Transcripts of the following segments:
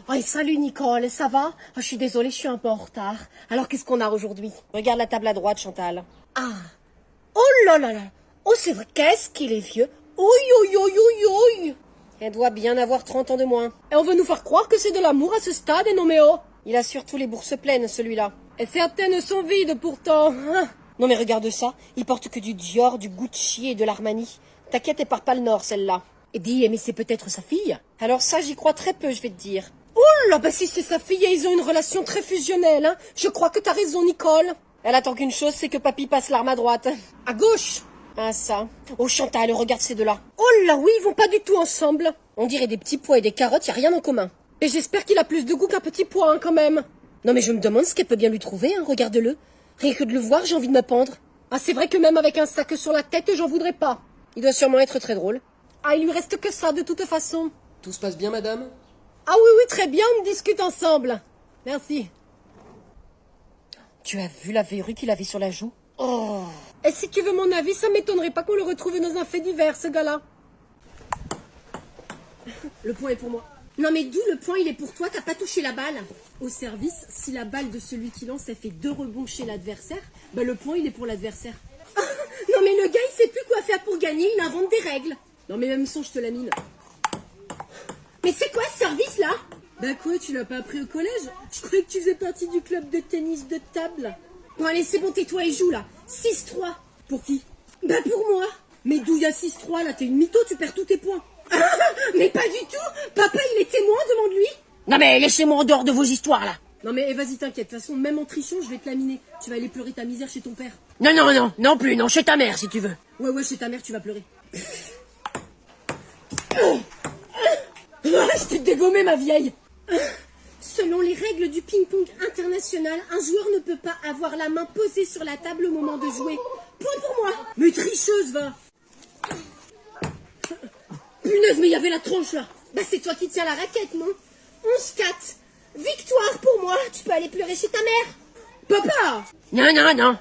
Oh, salut Nicole, ça va? Je suis désolée, je suis un peu en retard. Alors qu'est-ce qu'on a aujourd'hui? Regarde la table à droite, Chantal. Ah, oh là là là. Oh, c'est vrai, qu'est-ce qu'il est vieux. Oui, oui, oui, oui, oui. Elle doit bien avoir 30 ans de moins. Et on veut nous faire croire que c'est de l'amour à ce stade, non mais oh. Il a surtout les bourses pleines, celui-là. Et certaines sont vides pourtant. Non mais regarde ça, il porte que du Dior, du Gucci et de l'Armani. T'inquiète, elle part pas le nord, celle-là. Et dis, mais c'est peut-être sa fille? Alors ça, j'y crois très peu, je vais te dire. Oh là, bah si c'est sa fille et ils ont une relation très fusionnelle, hein. Je crois que t'as raison, Nicole. Elle attend qu'une chose, c'est que papy passe l'arme à droite. À gauche. Ah ça. Oh Chantal, regarde ces deux-là. Oh là oui, ils vont pas du tout ensemble. On dirait des petits pois et des carottes, y a rien en commun. Et j'espère qu'il a plus de goût qu'un petit pois, hein, quand même. Non mais je me demande ce qu'elle peut bien lui trouver, hein, regarde-le. Rien que de le voir, j'ai envie de me pendre. Ah, c'est vrai que même avec un sac sur la tête, j'en voudrais pas. Il doit sûrement être très drôle. Ah, il lui reste que ça, de toute façon. Tout se passe bien, madame? Ah oui, oui, très bien, on discute ensemble. Merci. Tu as vu la verrue qu'il avait sur la joue? Oh. Et si tu veux mon avis, ça m'étonnerait pas qu'on le retrouve dans un fait divers, ce gars-là. Le point est pour moi. Non mais d'où le point, il est pour toi, t'as pas touché la balle. Au service, si la balle de celui qui lance, elle fait 2 rebonds chez l'adversaire, bah le point, il est pour l'adversaire. Non mais le gars, il sait plus quoi faire pour gagner, il invente des règles. Non mais même son, je te la mine. Mais c'est quoi ce service là? Bah quoi, tu l'as pas appris au collège? Je croyais que tu faisais partie du club de tennis de table. Bon allez, c'est bon, tais-toi et joue là. 6-3. Pour qui? Bah pour moi. Mais d'où il y a 6-3 là? T'es une mytho, tu perds tous tes points. Mais pas du tout. Papa, il est témoin, demande-lui. Non mais laissez-moi en dehors de vos histoires là. Non mais vas-y, t'inquiète, de toute façon, même en trichant, je vais te laminer. Tu vas aller pleurer ta misère chez ton père. Non, non, non, non plus, non, chez ta mère si tu veux. Ouais, ouais, chez ta mère, tu vas pleurer. Je t'ai dégommé, ma vieille. Selon les règles du ping-pong international, un joueur ne peut pas avoir la main posée sur la table au moment de jouer. Point pour moi. Mais tricheuse, va. Punaise, mais il y avait la tronche là. Bah c'est toi qui tiens la raquette, non? 11-4. Victoire pour moi. Tu peux aller pleurer chez ta mère. Papa. Non, non, non.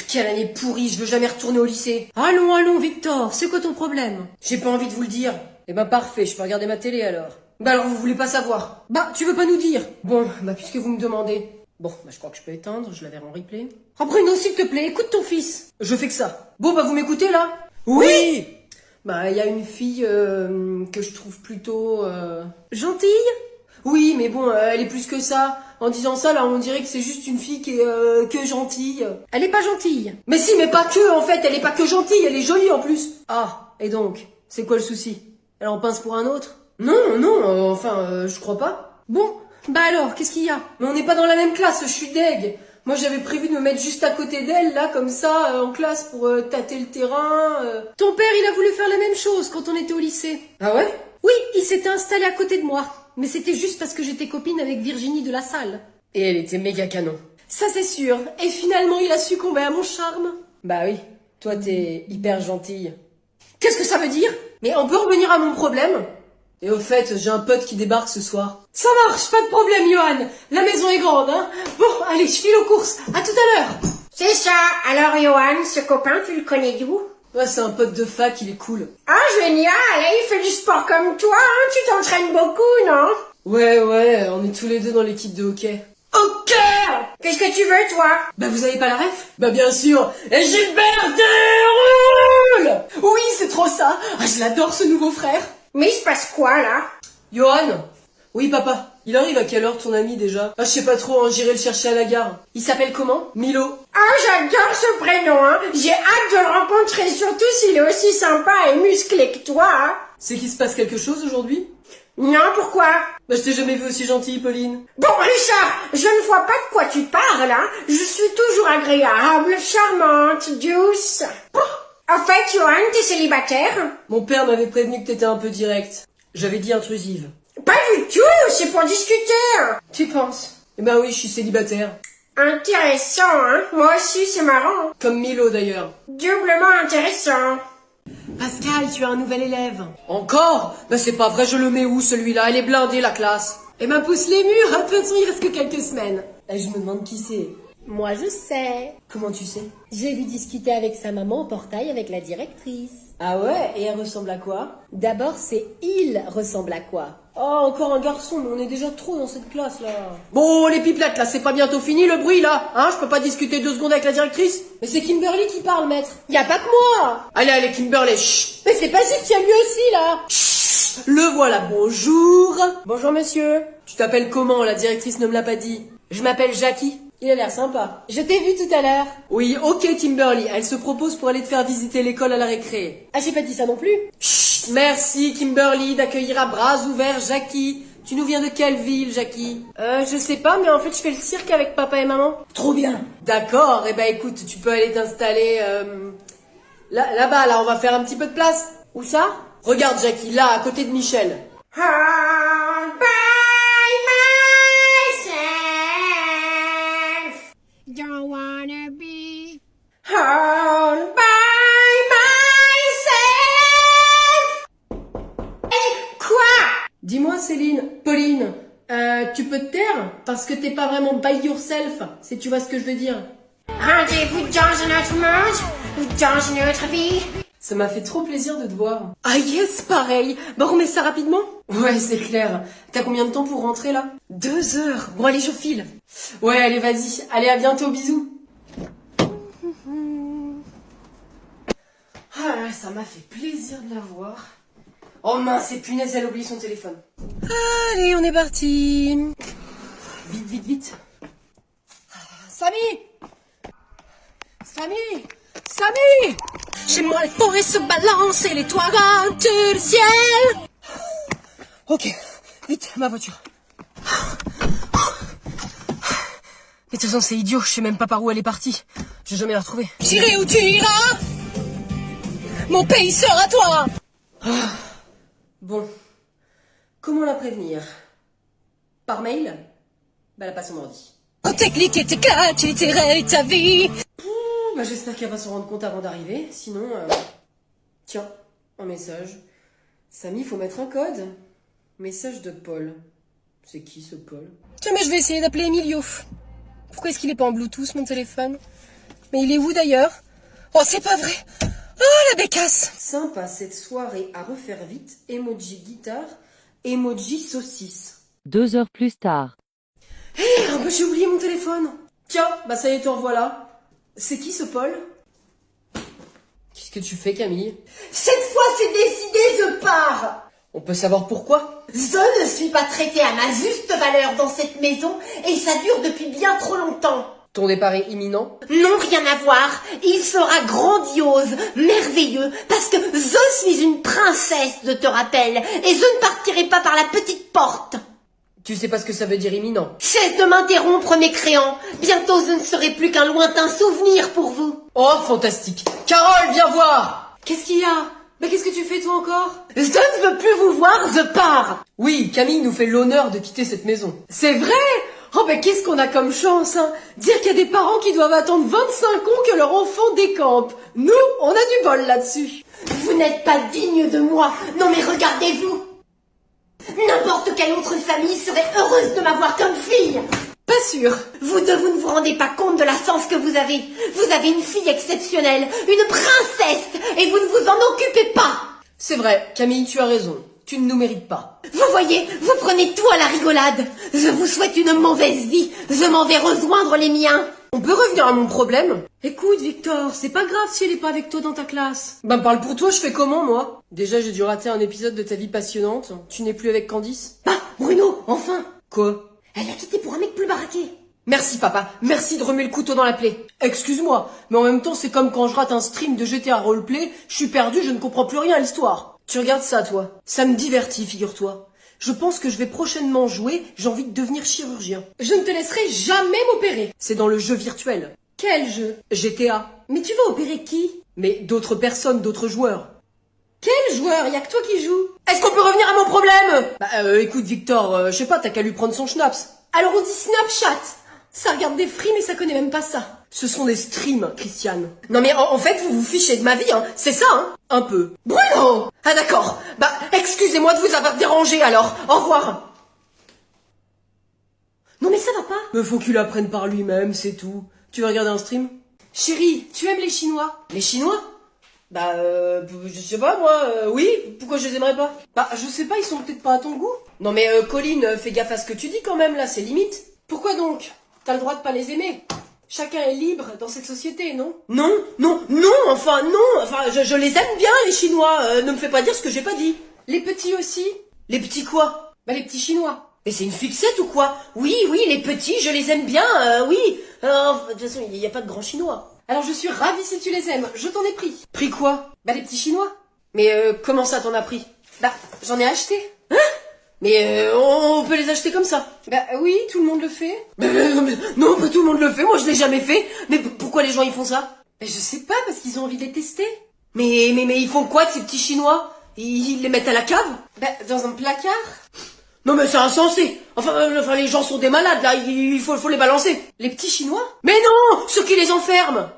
Quelle année pourrie, je veux jamais retourner au lycée. Allons, allons, Victor, c'est quoi ton problème? J'ai pas envie de vous le dire. Eh ben parfait, je peux regarder ma télé alors. Bah alors vous voulez pas savoir? Bah, tu veux pas nous dire? Bon, bah puisque vous me demandez. Bon, bah je crois que je peux éteindre, je la verrai en replay. Oh Bruno, s'il te plaît, écoute ton fils. Je fais que ça. Bon, bah vous m'écoutez là? Oui! Bah il y a une fille que je trouve plutôt... Gentille? Oui, mais bon, elle est plus que ça. En disant ça, là, on dirait que c'est juste une fille qui est que gentille. Elle est pas gentille. Mais si, mais pas que, en fait. Elle est pas que gentille, elle est jolie en plus. Ah, et donc, c'est quoi le souci? Elle en pince pour un autre? Non, non, je crois pas. Bon, bah alors, qu'est-ce qu'il y a? Mais on n'est pas dans la même classe, je suis deg. Moi, j'avais prévu de me mettre juste à côté d'elle, là, comme ça, en classe, pour tâter le terrain. Ton père, il a voulu faire la même chose quand on était au lycée. Ah ouais? Oui, il s'était installé à côté de moi. Mais c'était juste parce que j'étais copine avec Virginie de la salle. Et elle était méga canon. Ça c'est sûr. Et finalement, il a succombé à mon charme. Bah oui, toi t'es hyper gentille. Qu'est-ce que ça veut dire? Mais on peut revenir à mon problème? Et au fait, j'ai un pote qui débarque ce soir. Ça marche, pas de problème, Johan. La maison est grande, hein. Bon, allez, je file aux courses. À tout à l'heure. C'est ça. Alors, Johan, ce copain, tu le connais d'où? Ouais, c'est un pote de fac, il est cool. Ah, génial. Il fait du sport comme toi, hein. Tu t'entraînes beaucoup, non? Ouais, on est tous les deux dans l'équipe de hockey. Ok. Qu'est-ce que tu veux, toi? Bah vous avez pas la ref? Bah bien sûr. Et Gilbert déroule! Oui, c'est trop ça. Ah, je l'adore, ce nouveau frère. Mais il se passe quoi, là? Johan? Oui, papa. Il arrive à quelle heure ton ami déjà? Ah, je sais pas trop, hein, j'irai le chercher à la gare. Il s'appelle comment? Milo. Ah, j'adore ce prénom, hein. J'ai hâte de le rencontrer, surtout s'il est aussi sympa et musclé que toi, hein. C'est qu'il se passe quelque chose aujourd'hui? Non, pourquoi? Bah je t'ai jamais vu aussi gentille, Pauline. Bon, Richard, je ne vois pas de quoi tu parles, hein. Je suis toujours agréable, charmante, douce. En fait, Johan, t'es célibataire? Mon père m'avait prévenu que t'étais un peu directe. J'avais dit intrusive. Pas du tout, c'est pour discuter. Tu penses? Eh ben oui, je suis célibataire. Intéressant, hein. Moi aussi, c'est marrant. Comme Milo d'ailleurs. Doublement intéressant. Pascal, tu as un nouvel élève. Encore? Bah c'est pas vrai, je le mets où celui-là? Elle est blindée la classe. Eh ben, pousse les murs, de toute façon, il reste que quelques semaines. Eh, je me demande qui c'est. Moi, je sais. Comment tu sais? J'ai vu discuter avec sa maman au portail avec la directrice. Ah ouais? Et elle ressemble à quoi? D'abord, c'est il ressemble à quoi? Oh, encore un garçon, mais on est déjà trop dans cette classe, là. Bon, les pipelettes, là, c'est pas bientôt fini, le bruit, là? Hein, je peux pas discuter 2 secondes avec la directrice? Mais c'est Kimberly qui parle, maître. Y a pas que moi. Allez, allez, Kimberly, chut. Mais c'est pas juste, y a lui aussi, là. Chut. Le voilà, bonjour. Bonjour, monsieur. Tu t'appelles comment? La directrice ne me l'a pas dit. Je m'appelle Jackie. Il a l'air sympa. Je t'ai vu tout à l'heure. Oui, ok, Kimberly. Elle se propose pour aller te faire visiter l'école à la récré. Ah, j'ai pas dit ça non plus. Chut. Merci, Kimberly, d'accueillir à bras ouverts Jackie. Tu nous viens de quelle ville, Jackie? Je sais pas, mais en fait, je fais le cirque avec papa et maman. Trop bien. D'accord, eh ben écoute, tu peux aller t'installer là-bas, là, on va faire un petit peu de place. Où ça? Regarde, Jackie, là, à côté de Michel. All by myself. Don't wanna be all by myself. Hey, quoi? Dis-moi, Pauline, tu peux te taire? Parce que t'es pas vraiment by yourself, si tu vois ce que je veux dire. Rendez-vous dans un autre monde ou dans une autre vie. Ça m'a fait trop plaisir de te voir. Ah yes, pareil. Bah, on remet ça rapidement. Ouais, c'est clair. T'as combien de temps pour rentrer, là? 2 heures. Bon, allez, je file. Ouais, allez, vas-y. Allez, à bientôt, bisous. Ah, ça m'a fait plaisir de la voir. Oh mince, c'est punaise, elle oublie son téléphone. Allez, on est parti. Vite, vite, vite. Samy. Samy. Samy. Chez moi, les forêts se balancent et les toits grattent le ciel. Ok, vite, ma voiture. Mais de toute façon, c'est idiot, je sais même pas par où elle est partie. Je vais jamais la retrouver. J'irai où tu iras. Mon pays sera toi. Bon, comment la prévenir? Par mail? Bah, elle a pas son ordi. Quand tes clics et tes claques, tu tirerais ta vie. Bah, j'espère qu'elle va s'en rendre compte avant d'arriver, sinon... Tiens, un message. Samy, faut mettre un code. Message de Paul. C'est qui ce Paul? Tiens, mais je vais essayer d'appeler Emilio. Pourquoi est-ce qu'il est pas en Bluetooth, mon téléphone? Mais il est où d'ailleurs? Oh, c'est pas vrai. Oh, la bécasse. Sympa cette soirée à refaire vite. Emoji guitare, emoji saucisse. 2 heures plus tard. Ah bah j'ai oublié mon téléphone. Tiens, bah ça y est, te revoilà. C'est qui ce Paul? Qu'est-ce que tu fais, Camille? Cette fois, c'est décidé, je pars. On peut savoir pourquoi? Je ne suis pas traitée à ma juste valeur dans cette maison et ça dure depuis bien trop longtemps. Ton départ est imminent? Non, rien à voir. Il sera grandiose, merveilleux, parce que je suis une princesse, je te rappelle, et je ne partirai pas par la petite porte. Tu sais pas ce que ça veut dire imminent? Cesse de m'interrompre, mécréant. Bientôt, je ne serai plus qu'un lointain souvenir pour vous. Oh, fantastique. Carole, viens voir. Qu'est-ce qu'il y a? Mais qu'est-ce que tu fais toi encore? Je ne veux plus vous voir, je pars. Oui, Camille nous fait l'honneur de quitter cette maison. C'est vrai? Oh ben qu'est-ce qu'on a comme chance, hein. Dire qu'il y a des parents qui doivent attendre 25 ans que leur enfant décampe. Nous, on a du bol là-dessus. Vous n'êtes pas digne de moi. Non mais regardez-vous. N'importe quelle autre famille serait heureuse de m'avoir comme fille. Pas sûr. Vous deux, vous ne vous rendez pas compte de la chance que vous avez. Vous avez une fille exceptionnelle, une princesse, et vous ne vous en occupez pas. C'est vrai, Camille, tu as raison. Tu ne nous mérites pas. Vous voyez, vous prenez tout à la rigolade. Je vous souhaite une mauvaise vie. Je m'en vais rejoindre les miens. On peut revenir à mon problème? Écoute, Victor, c'est pas grave si elle est pas avec toi dans ta classe. Ben parle pour toi, je fais comment, moi? Déjà, j'ai dû rater un épisode de ta vie passionnante. Tu n'es plus avec Candice? Ah, Bruno, enfin. Quoi? Elle l'a quitté pour un mec plus baraqué. Merci, papa. Merci de remuer le couteau dans la plaie. Excuse-moi, mais en même temps, c'est comme quand je rate un stream de GTA Roleplay, je suis perdu, je ne comprends plus rien à l'histoire. Tu regardes ça, toi? Ça me divertit, figure-toi. Je pense que je vais prochainement jouer, j'ai envie de devenir chirurgien. Je ne te laisserai jamais m'opérer. C'est dans le jeu virtuel. Quel jeu? GTA. Mais tu vas opérer qui? Mais d'autres personnes, d'autres joueurs. Quel joueur? Y a que toi qui joues. Est-ce qu'on peut revenir à mon problème? Bah écoute Victor, je sais pas, t'as qu'à lui prendre son schnapps. Alors on dit Snapchat. Ça regarde des frimes et ça connaît même pas ça. Ce sont des streams, Christiane. Non mais en fait, vous vous fichez de ma vie, hein. C'est ça, hein. Un peu. Bruno! Ah d'accord. Bah, excusez-moi de vous avoir dérangé alors. Au revoir. Non mais ça va pas. Mais faut qu'il apprenne par lui-même, c'est tout. Tu veux regarder un stream? Chérie, tu aimes les Chinois? Les Chinois? Bah je sais pas moi, oui, pourquoi je les aimerais pas? Bah je sais pas, ils sont peut-être pas à ton goût. Non mais Colline, fais gaffe à ce que tu dis quand même, là, c'est limite. Pourquoi donc? T'as le droit de pas les aimer. Chacun est libre dans cette société, non? Non, enfin, je les aime bien, les Chinois. Ne me fais pas dire ce que j'ai pas dit. Les petits aussi? Les petits quoi? Bah les petits Chinois. Mais c'est une fixette ou quoi? Oui, les petits, je les aime bien, oui. De toute façon, il n'y a pas de grands Chinois. Alors je suis ravie si tu les aimes, je t'en ai pris. Pris quoi? Bah les petits Chinois. Mais comment ça t'en as pris? Bah j'en ai acheté. Mais on peut les acheter comme ça. Bah oui, tout le monde le fait. Non, pas tout le monde le fait, moi je l'ai jamais fait. Mais pourquoi les gens ils font ça? Mais je sais pas, parce qu'ils ont envie de les tester. Mais ils font quoi de ces petits Chinois? Ils les mettent à la cave? Bah dans un placard. Non mais c'est insensé. Enfin les gens sont des malades là, il faut les balancer. Les petits Chinois? Mais non, ceux qui les enferment.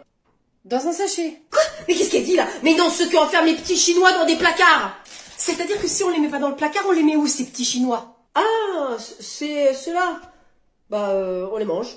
Dans un sachet. Quoi? Mais qu'est-ce qu'elle dit là? Mais non, ceux qui enferment les petits Chinois dans des placards. C'est-à-dire que si on les met pas dans le placard, on les met où ces petits Chinois? Ah, c'est ceux-là. Bah on les mange.